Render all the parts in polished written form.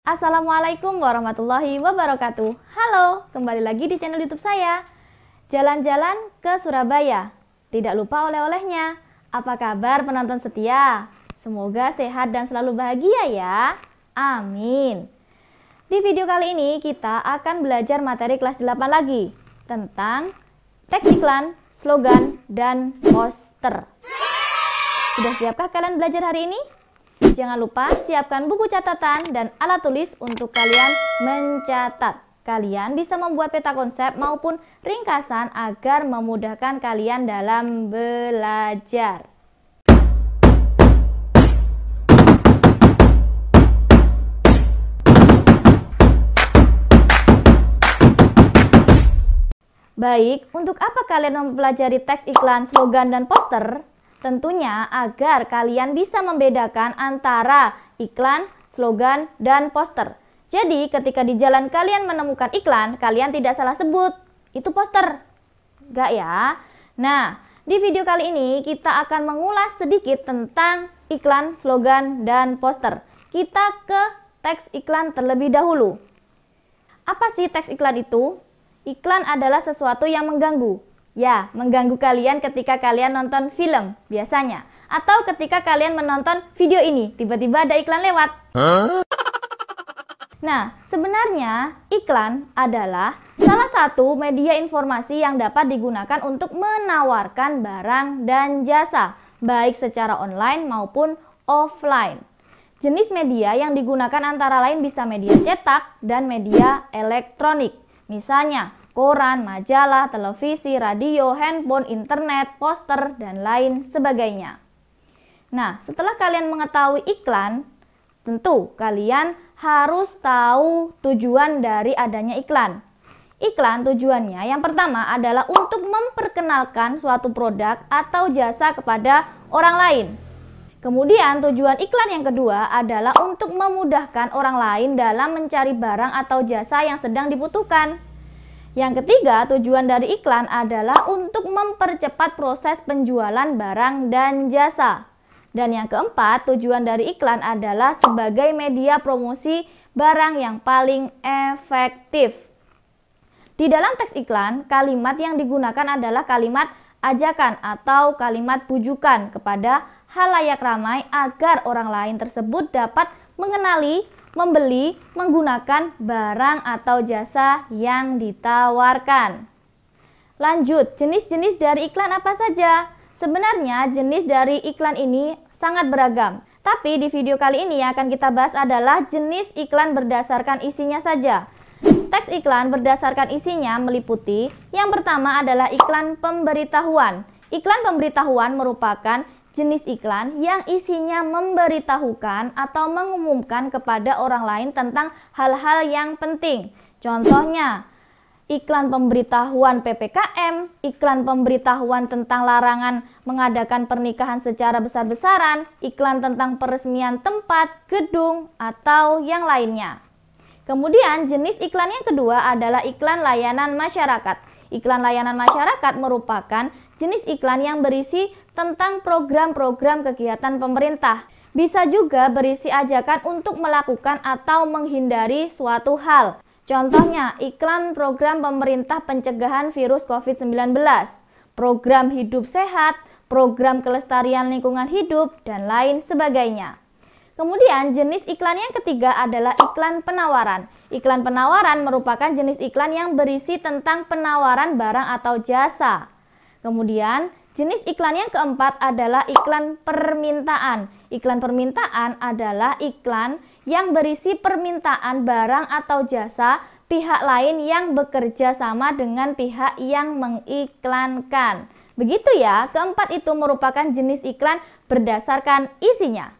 Assalamualaikum warahmatullahi wabarakatuh. Halo, kembali lagi di channel YouTube saya. Jalan-jalan ke Surabaya, tidak lupa oleh-olehnya. Apa kabar penonton setia? Semoga sehat dan selalu bahagia ya. Amin. Di video kali ini kita akan belajar materi kelas 8 lagi tentang teks iklan, slogan, dan poster. Sudah siapkah kalian belajar hari ini? Jangan lupa siapkan buku catatan dan alat tulis untuk kalian mencatat. Kalian bisa membuat peta konsep maupun ringkasan agar memudahkan kalian dalam belajar. Baik, untuk apa kalian mempelajari teks iklan, slogan, dan poster? Tentunya agar kalian bisa membedakan antara iklan, slogan, dan poster. Jadi ketika di jalan kalian menemukan iklan, kalian tidak salah sebut, itu poster. Enggak ya? Nah, di video kali ini kita akan mengulas sedikit tentang iklan, slogan, dan poster. Kita ke teks iklan terlebih dahulu. Apa sih teks iklan itu? Iklan adalah sesuatu yang mengganggu. Ya, mengganggu kalian ketika kalian nonton film biasanya. Atau ketika kalian menonton video ini, tiba-tiba ada iklan lewat. Nah, sebenarnya iklan adalah salah satu media informasi yang dapat digunakan untuk menawarkan barang dan jasa, baik secara online maupun offline. Jenis media yang digunakan antara lain bisa media cetak dan media elektronik. Misalnya, koran, majalah, televisi, radio, handphone, internet, poster, dan lain sebagainya. Nah, setelah kalian mengetahui iklan, tentu kalian harus tahu tujuan dari adanya iklan. Iklan tujuannya yang pertama adalah untuk memperkenalkan suatu produk atau jasa kepada orang lain. Kemudian tujuan iklan yang kedua adalah untuk memudahkan orang lain dalam mencari barang atau jasa yang sedang dibutuhkan. Yang ketiga, tujuan dari iklan adalah untuk mempercepat proses penjualan barang dan jasa. Dan yang keempat, tujuan dari iklan adalah sebagai media promosi barang yang paling efektif. Di dalam teks iklan, kalimat yang digunakan adalah kalimat ajakan atau kalimat bujukan kepada halayak ramai agar orang lain tersebut dapat mengenali, membeli, menggunakan barang atau jasa yang ditawarkan. Lanjut, jenis-jenis dari iklan apa saja? Sebenarnya jenis dari iklan ini sangat beragam. Tapi di video kali ini yang akan kita bahas adalah jenis iklan berdasarkan isinya saja. Teks iklan berdasarkan isinya meliputi yang pertama adalah iklan pemberitahuan. Iklan pemberitahuan merupakan jenis iklan yang isinya memberitahukan atau mengumumkan kepada orang lain tentang hal-hal yang penting. Contohnya, iklan pemberitahuan PPKM, iklan pemberitahuan tentang larangan mengadakan pernikahan secara besar-besaran, iklan tentang peresmian tempat, gedung, atau yang lainnya. Kemudian jenis iklan yang kedua adalah iklan layanan masyarakat. Iklan layanan masyarakat merupakan jenis iklan yang berisi tentang program-program kegiatan pemerintah. Bisa juga berisi ajakan untuk melakukan atau menghindari suatu hal. Contohnya, iklan program pemerintah pencegahan virus COVID-19, program hidup sehat, program kelestarian lingkungan hidup, dan lain sebagainya. Kemudian jenis iklan yang ketiga adalah iklan penawaran. Iklan penawaran merupakan jenis iklan yang berisi tentang penawaran barang atau jasa. Kemudian jenis iklan yang keempat adalah iklan permintaan. Iklan permintaan adalah iklan yang berisi permintaan barang atau jasa pihak lain yang bekerja sama dengan pihak yang mengiklankan. Begitu ya, keempat itu merupakan jenis iklan berdasarkan isinya.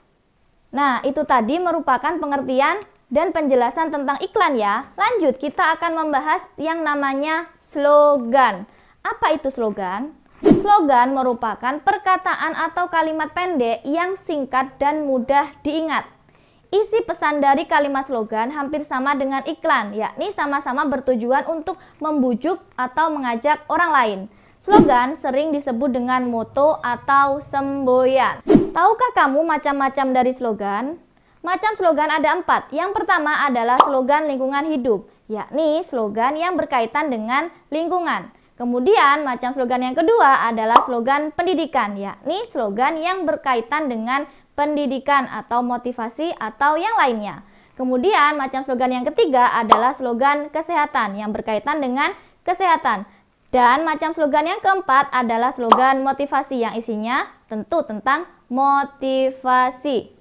Nah, itu tadi merupakan pengertian dan penjelasan tentang iklan ya. Lanjut, kita akan membahas yang namanya slogan. Apa itu slogan? Slogan merupakan perkataan atau kalimat pendek yang singkat dan mudah diingat. Isi pesan dari kalimat slogan hampir sama dengan iklan, yakni sama-sama bertujuan untuk membujuk atau mengajak orang lain. Slogan sering disebut dengan moto atau semboyan. Tahukah kamu macam-macam dari slogan? Macam slogan ada 4. Yang pertama adalah slogan lingkungan hidup, yakni slogan yang berkaitan dengan lingkungan. Kemudian macam slogan yang kedua adalah slogan pendidikan, yakni slogan yang berkaitan dengan pendidikan atau motivasi atau yang lainnya. Kemudian macam slogan yang ketiga adalah slogan kesehatan yang berkaitan dengan kesehatan. Dan macam slogan yang keempat adalah slogan motivasi yang isinya tentu tentang motivasi.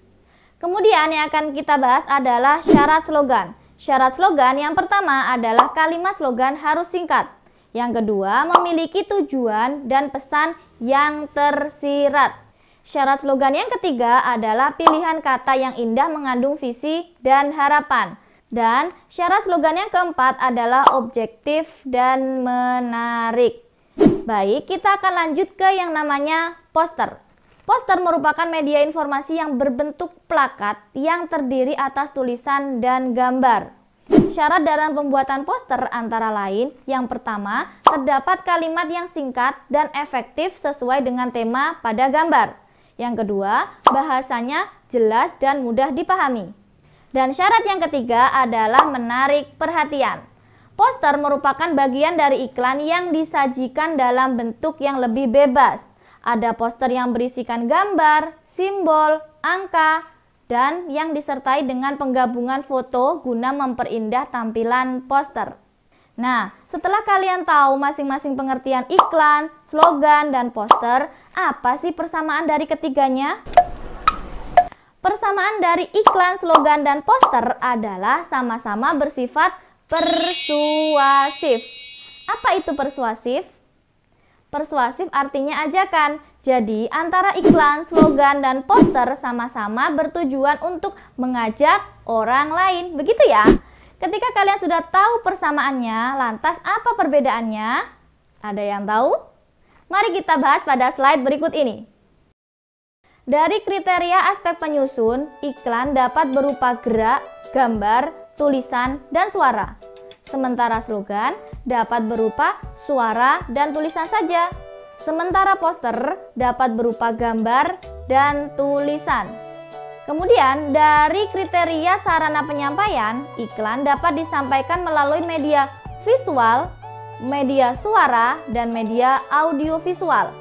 Kemudian yang akan kita bahas adalah syarat slogan. Syarat slogan yang pertama adalah kalimat slogan harus singkat. Yang kedua, memiliki tujuan dan pesan yang tersirat. Syarat slogan yang ketiga adalah pilihan kata yang indah mengandung visi dan harapan. Dan syarat slogan yang keempat adalah objektif dan menarik. Baik, kita akan lanjut ke yang namanya poster. Poster merupakan media informasi yang berbentuk plakat yang terdiri atas tulisan dan gambar. Syarat dalam pembuatan poster antara lain, yang pertama, terdapat kalimat yang singkat dan efektif sesuai dengan tema pada gambar. Yang kedua, bahasanya jelas dan mudah dipahami. Dan syarat yang ketiga adalah menarik perhatian. Poster merupakan bagian dari iklan yang disajikan dalam bentuk yang lebih bebas. Ada poster yang berisikan gambar, simbol, angka, dan yang disertai dengan penggabungan foto guna memperindah tampilan poster. Nah, setelah kalian tahu masing-masing pengertian iklan, slogan, dan poster, apa sih persamaan dari ketiganya? Persamaan dari iklan, slogan, dan poster adalah sama-sama bersifat persuasif. Apa itu persuasif? Persuasif artinya ajakan. Jadi, antara iklan, slogan, dan poster sama-sama bertujuan untuk mengajak orang lain. Begitu ya? Ketika kalian sudah tahu persamaannya, lantas apa perbedaannya? Ada yang tahu? Mari kita bahas pada slide berikut ini. Dari kriteria aspek penyusun, iklan dapat berupa gerak, gambar, tulisan, dan suara. Sementara slogan dapat berupa suara dan tulisan saja. Sementara poster dapat berupa gambar dan tulisan. Kemudian dari kriteria sarana penyampaian, iklan dapat disampaikan melalui media visual, media suara, dan media audiovisual.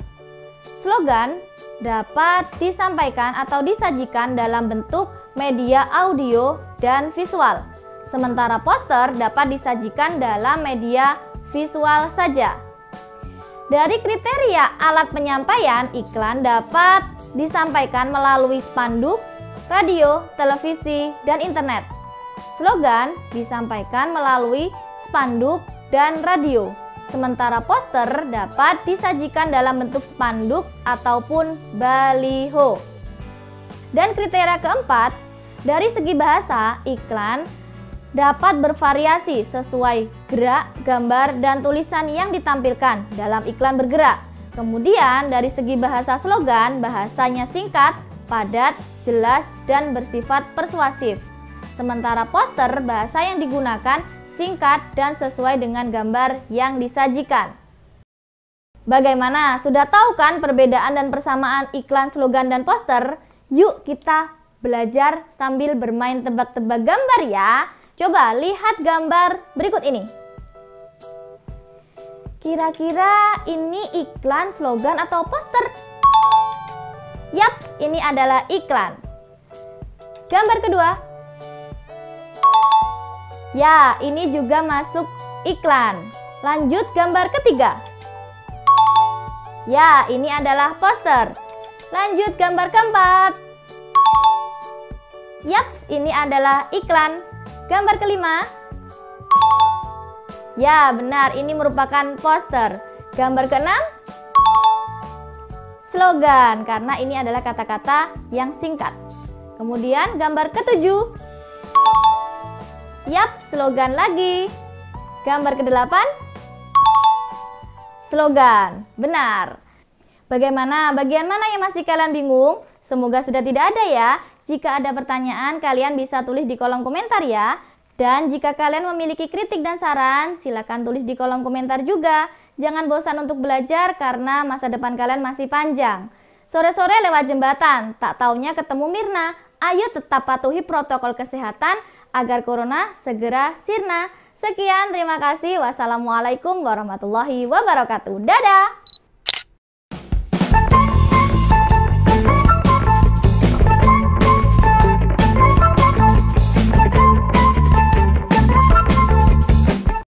Slogan dapat disampaikan atau disajikan dalam bentuk media audio dan visual. Sementara poster dapat disajikan dalam media visual saja. Dari kriteria alat penyampaian, iklan dapat disampaikan melalui spanduk, radio, televisi, dan internet. Slogan disampaikan melalui spanduk dan radio. Sementara poster dapat disajikan dalam bentuk spanduk ataupun baliho. Dan kriteria keempat, dari segi bahasa, iklan dapat bervariasi sesuai gerak, gambar, dan tulisan yang ditampilkan dalam iklan bergerak. Kemudian dari segi bahasa slogan, bahasanya singkat, padat, jelas, dan bersifat persuasif. Sementara poster, bahasa yang digunakan singkat dan sesuai dengan gambar yang disajikan. Bagaimana? Sudah tahu kan perbedaan dan persamaan iklan, slogan, dan poster? Yuk kita belajar sambil bermain tebak-tebak gambar ya. Coba lihat gambar berikut ini. Kira-kira ini iklan, slogan, atau poster? Yaps, ini adalah iklan. Gambar kedua. Ya, ini juga masuk iklan. Lanjut gambar ketiga. Ya, ini adalah poster. Lanjut gambar keempat. Yaps, ini adalah iklan. Gambar kelima. Ya, benar, ini merupakan poster. Gambar keenam. Slogan, karena ini adalah kata-kata yang singkat. Kemudian gambar ketujuh. Yap, slogan lagi. Gambar kedelapan. Slogan, benar. Bagaimana? Bagian mana yang masih kalian bingung? Semoga sudah tidak ada ya. Jika ada pertanyaan, kalian bisa tulis di kolom komentar ya. Dan jika kalian memiliki kritik dan saran, silakan tulis di kolom komentar juga. Jangan bosan untuk belajar karena masa depan kalian masih panjang. Sore-sore lewat jembatan, tak taunya ketemu Mirna. Ayo tetap patuhi protokol kesehatan agar corona segera sirna. Sekian, terima kasih. Wassalamualaikum warahmatullahi wabarakatuh. Dadah!